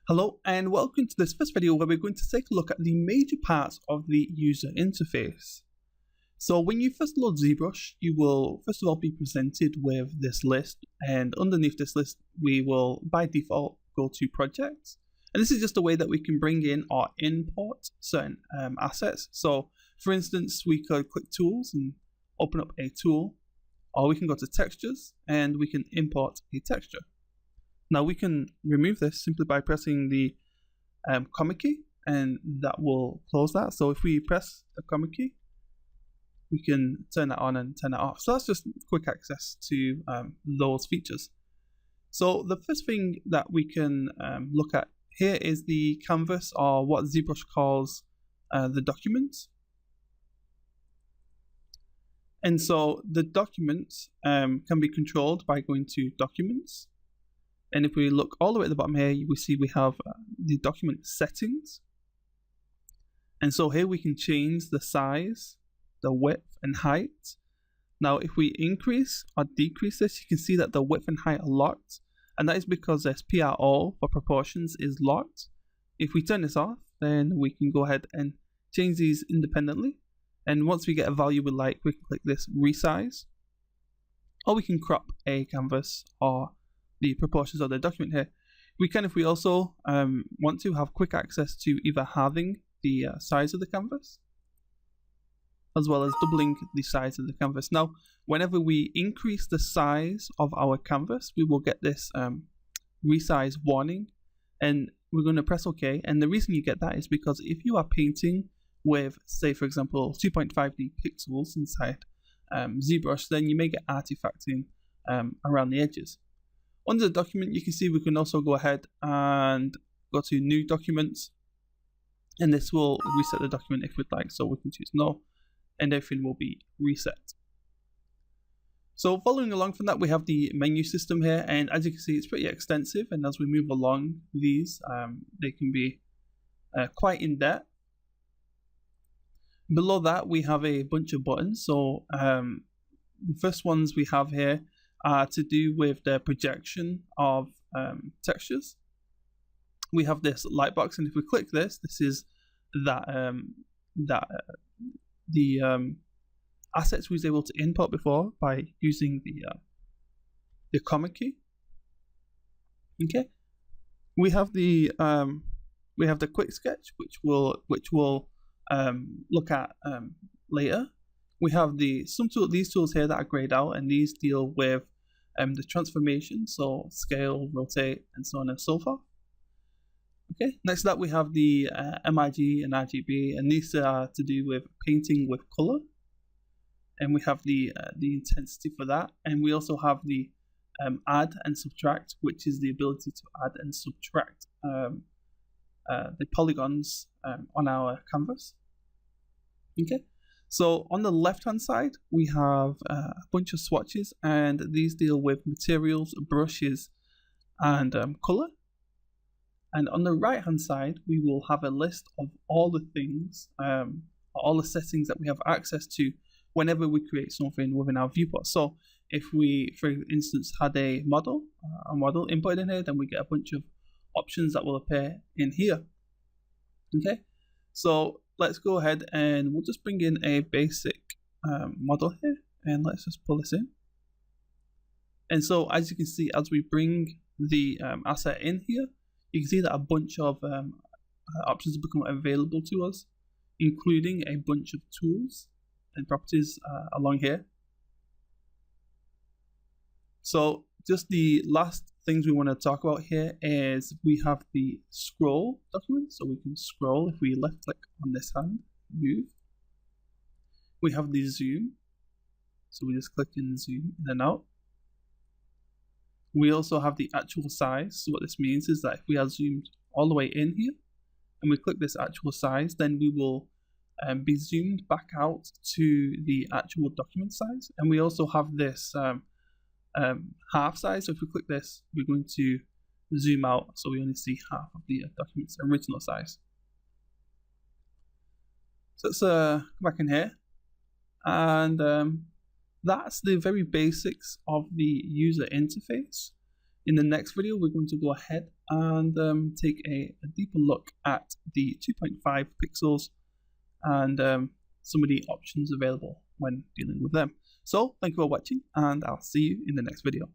Hello and welcome to this first video where we're going to take a look at the major parts of the user interface. So when you first load ZBrush, you will first of all be presented with this list, and underneath this list we will by default go to projects, and this is just a way that we can bring in or import certain assets. So for instance, we could click tools and open up a tool, or we can go to textures and we can import a texture. Now we can remove this simply by pressing the comma key, and that will close that. So if we press the comma key, we can turn that on and turn that off. So that's just quick access to those features. So the first thing that we can look at here is the canvas, or what ZBrush calls the document. And so the document can be controlled by going to documents. And if we look all the way at the bottom here, we see we have the document settings. And so here we can change the size, the width and height. Now if we increase or decrease this, you can see that the width and height are locked. And that is because this PRO for proportions is locked. If we turn this off, then we can go ahead and change these independently. And once we get a value we like, we can click this resize. Or we can crop a canvas or the proportions of the document here. We can, if we also want to, have quick access to either halving the size of the canvas as well as doubling the size of the canvas. Now whenever we increase the size of our canvas, we will get this resize warning, and we're going to press OK. And the reason you get that is because if you are painting with, say for example, 2.5D pixels inside ZBrush, then you may get artifacting around the edges. Under the document, you can see we can also go ahead and go to new documents, and this will reset the document if we'd like. So we can choose no, and everything will be reset. So following along from that, we have the menu system here, and as you can see, it's pretty extensive, and as we move along these, they can be quite in depth. Below that, we have a bunch of buttons. So the first ones we have here are to do with the projection of textures. We have this light box, and if we click this, this is that the assets we was able to input before by using the comma key. Okay, we have the quick sketch, which we'll look at later. We have these tools here that are grayed out, and these deal with the transformation, so scale, rotate, and so on and so forth. Okay, next up we have the MRG and RGB, and these are to do with painting with color, and we have the intensity for that, and we also have the add and subtract, which is the ability to add and subtract the polygons on our canvas. Okay. So on the left hand side, we have a bunch of swatches, and these deal with materials, brushes, and color. And on the right hand side, we will have a list of all the things, all the settings that we have access to whenever we create something within our viewport. So if we, for instance, had a model input in here, then we get a bunch of options that will appear in here. Okay, so let's go ahead and we'll just bring in a basic model here, and let's just pull this in. And so as you can see, as we bring the asset in here, you can see that a bunch of options become available to us, including a bunch of tools and properties along here. So just the last things we want to talk about here is we have the scroll document, so we can scroll if we left click on this hand, move. We have the zoom, so we just click and zoom in and out. We also have the actual size. So what this means is that if we are zoomed all the way in here and we click this actual size, then we will be zoomed back out to the actual document size. And we also have this half size. So if we click this, we're going to zoom out, so we only see half of the document's original size. So let's go back in here, and that's the very basics of the user interface. In the next video, we're going to go ahead and take a deeper look at the 2.5 pixels and some of the options available when dealing with them. So thank you for watching, and I'll see you in the next video.